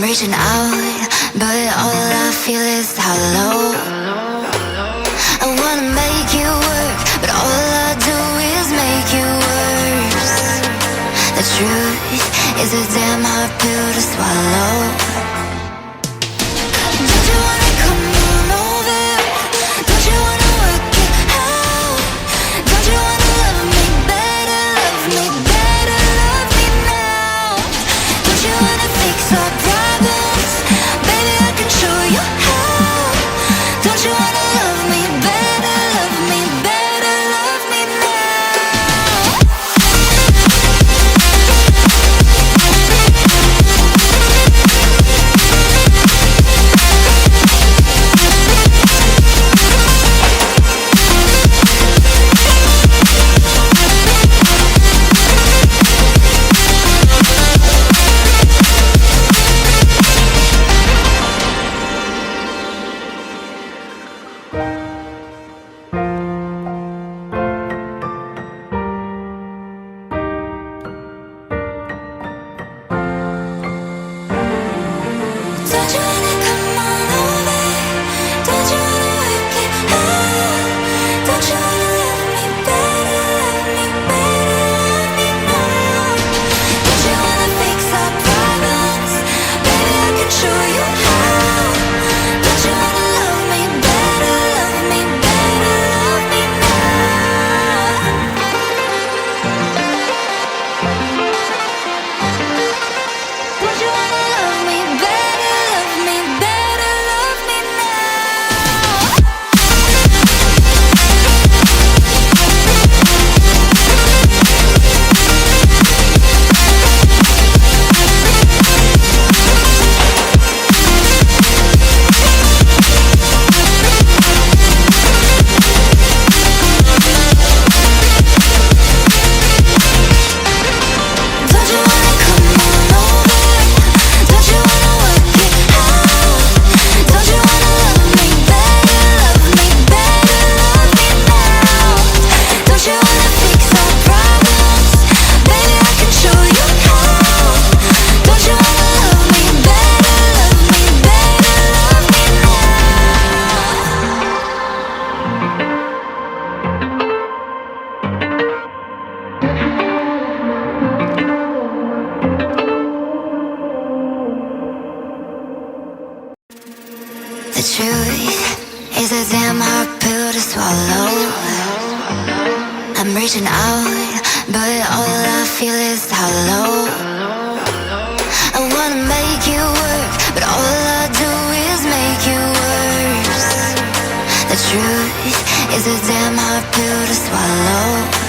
reaching out, but all I feel is hollow. I wanna make you work, but all I do is make you worse. The truth is a damn hard pill to swallow. Don't you wanna come on over? Don't you wanna work it out? Don't you wanna love me better, love me better, love me now? Don't you wanna fix our problems? Baby, I can show you how. Don't you wanna love me better, love me better, love me now? Don't you wanna come on over? Don't you wanna work it out? Don't you wanna love me better, love me better, love me now? Don't you wanna fix our problems? Baby, I can show you how. Don't you wanna love me better, love me better, love me now? Don't you wanna love me better, love me better, love me now? Don't you wanna come on over? Don't you wanna work it out? Don't you wanna love me better, love me better, love me now? Don't you wanna fix our problems? Baby, I can show you how. Don't you wanna love me better, love me better, love me The truth is a damn hard pill to swallow. I'm reaching out, but all I feel is hollow. I wanna make you work, but all I do is make you worse. The truth is a damn hard pill to swallow.